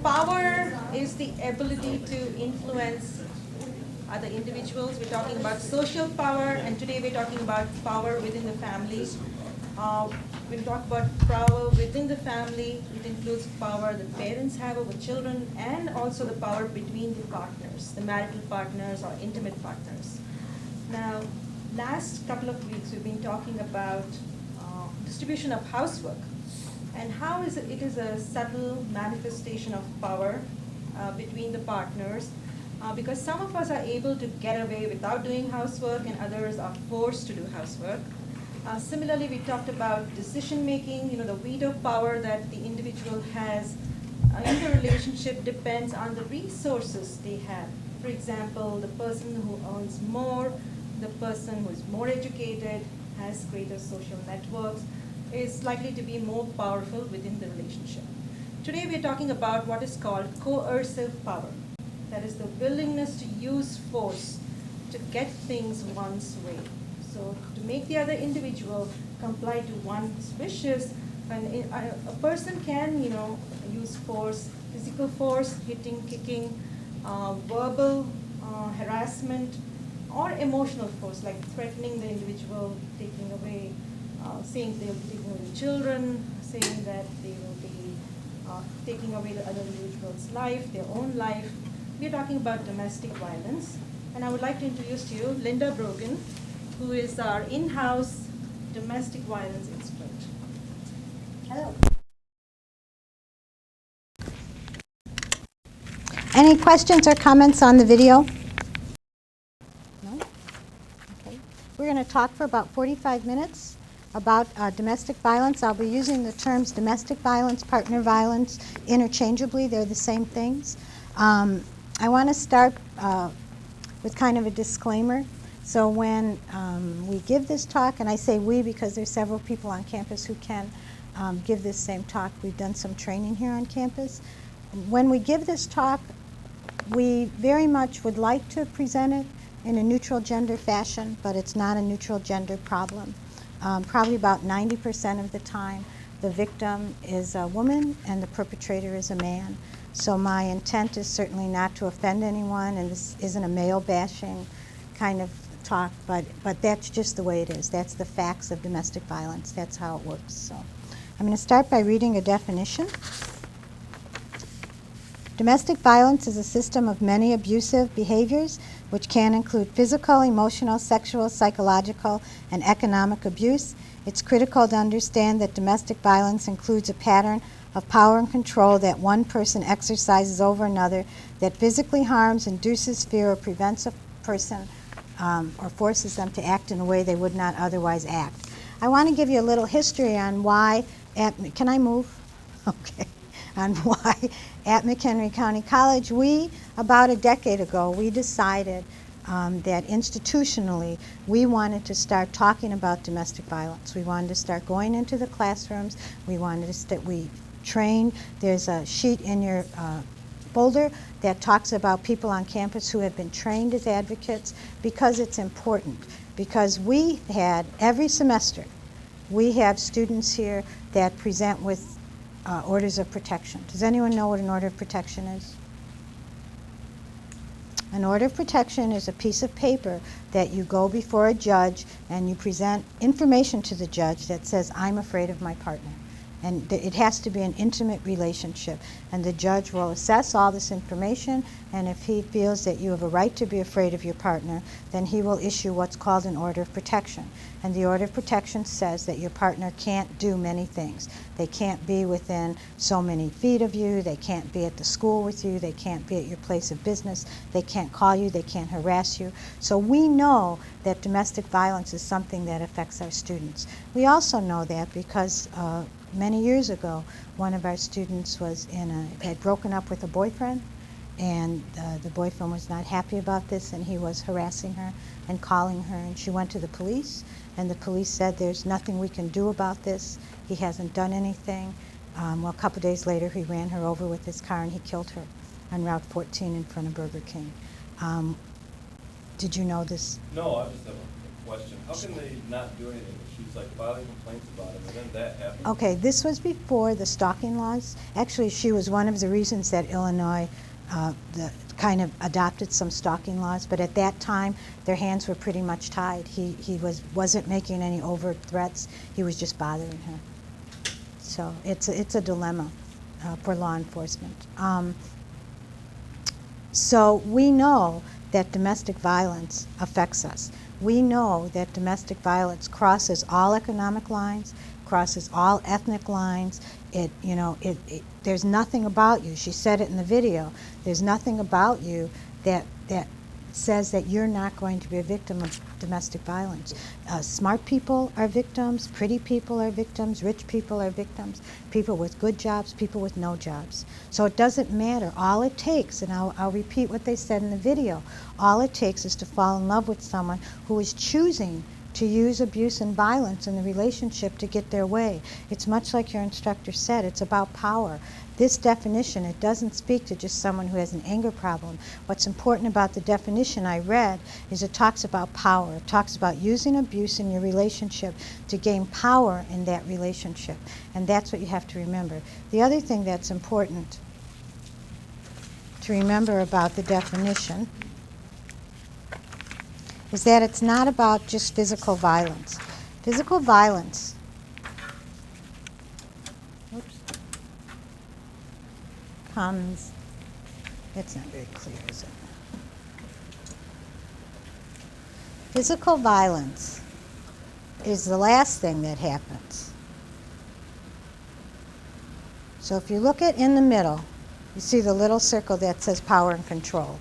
Power is the ability to influence other individuals. We're talking about social power, and today we're talking about power within the family. When we talk about power within the family, it includes power that parents have over children, and also the power between the partners, the marital partners or intimate partners. Now, last couple of weeks we've been talking about distribution of housework and how it is a subtle manifestation of power between the partners, because some of us are able to get away without doing housework and others are forced to do housework. Similarly, we talked about decision making, the veto power that the individual has in the relationship depends on the resources they have. For example, the person who earns more, the person who is more educated, has greater social networks, is likely to be more powerful within the relationship. Today we're talking about what is called coercive power. That is the willingness to use force to get things one's way. So to make the other individual comply to one's wishes, and a person can, use force, physical force, hitting, kicking, verbal harassment, or emotional force, like threatening the individual, taking away, saying they'll be taking away the children, saying that they will be taking away the other individual's life, their own life. We're talking about domestic violence. And I would like to introduce to you Linda Brogan, who is our in-house domestic violence expert. Hello. Any questions or comments on the video? No? Okay. We're going to talk for about 45 minutes about domestic violence. I'll be using the terms domestic violence, partner violence interchangeably. They're the same things. I want to start with kind of a disclaimer. So when we give this talk, and I say we because there's several people on campus who can give this same talk. We've done some training here on campus. When we give this talk, we very much would like to present it in a neutral gender fashion, but it's not a neutral gender problem. Probably about 90% of the time, the victim is a woman and the perpetrator is a man. So my intent is certainly not to offend anyone, and this isn't a male bashing kind of talk, but that's just the way it is. That's the facts of domestic violence. That's how it works. So I'm going to start by reading a definition. Domestic violence is a system of many abusive behaviors which can include physical, emotional, sexual, psychological, and economic abuse. It's critical to understand that domestic violence includes a pattern of power and control that one person exercises over another that physically harms, induces fear, or prevents a person or forces them to act in a way they would not otherwise act. I want to give you a little history on why can I move? Okay. On why at McHenry County College, about a decade ago, we decided that institutionally we wanted to start talking about domestic violence. We wanted to start going into the classrooms. We trained. There's a sheet in your folder that talks about people on campus who have been trained as advocates, because it's important. Because we had, every semester, we have students here that present with orders of protection. Does anyone know what an order of protection is? An order of protection is a piece of paper that you go before a judge and you present information to the judge that says, I'm afraid of my partner. And it has to be an intimate relationship. And the judge will assess all this information, and if he feels that you have a right to be afraid of your partner, then he will issue what's called an order of protection. And the order of protection says that your partner can't do many things. They can't be within so many feet of you, they can't be at the school with you, they can't be at your place of business, they can't call you, they can't harass you. So we know that domestic violence is something that affects our students. We also know that because many years ago, one of our students had broken up with a boyfriend, and the boyfriend was not happy about this, and he was harassing her and calling her, and she went to the police, and the police said, there's nothing we can do about this. He hasn't done anything. Well, a couple days later, he ran her over with his car, and he killed her on Route 14 in front of Burger King. Did you know this? No, I just have a question. How can they not do anything? She's like filing complaints about him, and then that happens. Okay, this was before the stalking laws. Actually, she was one of the reasons that Illinois kind of adopted some stalking laws, but at that time, their hands were pretty much tied. He wasn't making any overt threats. He was just bothering her. So it's a dilemma for law enforcement. So we know that domestic violence affects us. We know that domestic violence crosses all economic lines, crosses all ethnic lines. There's nothing about you. She said it in the video. There's nothing about you that says that you're not going to be a victim of domestic violence. Smart people are victims, pretty people are victims, rich people are victims, people with good jobs, people with no jobs. So it doesn't matter. All it takes, and I'll repeat what they said in the video, all it takes is to fall in love with someone who is choosing to use abuse and violence in the relationship to get their way. It's much like your instructor said, it's about power. This definition, it doesn't speak to just someone who has an anger problem. What's important about the definition I read is it talks about power. It talks about using abuse in your relationship to gain power in that relationship. And that's what you have to remember. The other thing that's important to remember about the definition is that it's not about just physical violence. Physical violence, comes, it's not very clear, is it? Physical violence is the last thing that happens. So if you look at in the middle, you see the little circle that says power and control.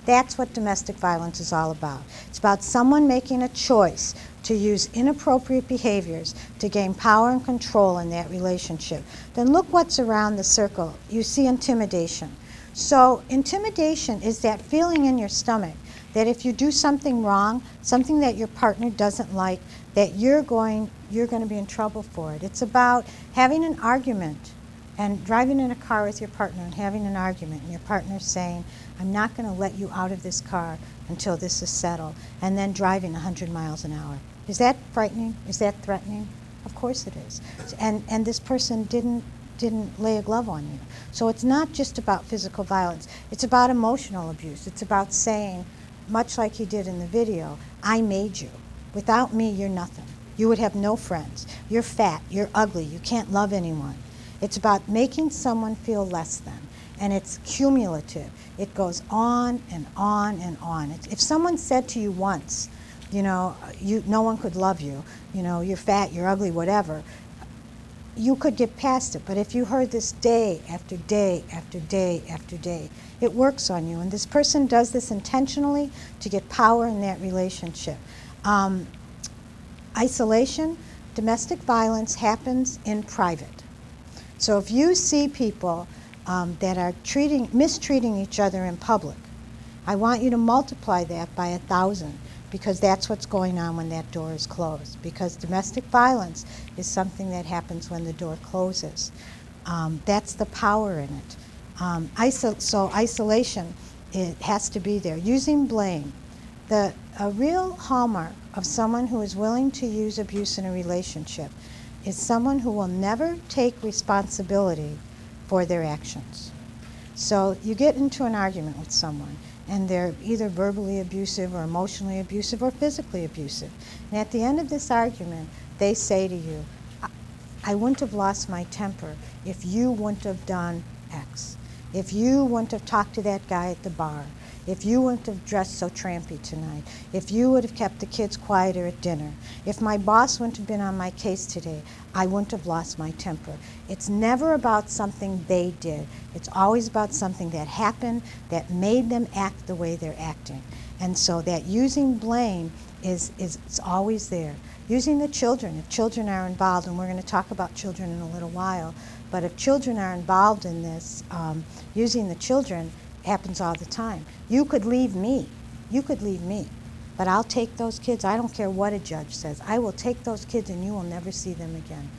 That's what domestic violence is all about. It's about someone making a choice to use inappropriate behaviors to gain power and control in that relationship. Then look what's around the circle. You see intimidation. So intimidation is that feeling in your stomach that if you do something wrong, something that your partner doesn't like, that you're going to be in trouble for it. It's about having an argument and driving in a car with your partner and having an argument, and your partner saying, I'm not going to let you out of this car until this is settled, and then driving 100 miles an hour. Is that frightening? Is that threatening? Of course it is. And this person didn't lay a glove on you. So it's not just about physical violence. It's about emotional abuse. It's about saying, much like he did in the video, I made you. Without me, you're nothing. You would have no friends. You're fat. You're ugly. You can't love anyone. It's about making someone feel less than. And it's cumulative. It goes on and on and on. If someone said to you once, no one could love you, you're fat, you're ugly, whatever, you could get past it. But if you heard this day after day after day after day, it works on you. And this person does this intentionally to get power in that relationship. Isolation, domestic violence happens in private. So if you see people that are mistreating each other in public, I want you to multiply that by 1,000, because that's what's going on when that door is closed. Because domestic violence is something that happens when the door closes. That's the power in it. So isolation, it has to be there. Using blame. A real hallmark of someone who is willing to use abuse in a relationship is someone who will never take responsibility for their actions. So you get into an argument with someone, and they're either verbally abusive or emotionally abusive or physically abusive. And at the end of this argument, they say to you, I wouldn't have lost my temper if you wouldn't have done X. If you wouldn't have talked to that guy at the bar. If you wouldn't have dressed so trampy tonight. If you would have kept the kids quieter at dinner. If my boss wouldn't have been on my case today, I wouldn't have lost my temper. It's never about something they did. It's always about something that happened that made them act the way they're acting. And so that using blame is always there. Using the children, if children are involved, and we're going to talk about children in a little while, but if children are involved in this, using the children happens all the time. You could leave me, but I'll take those kids. I don't care what a judge says. I will take those kids and you will never see them again.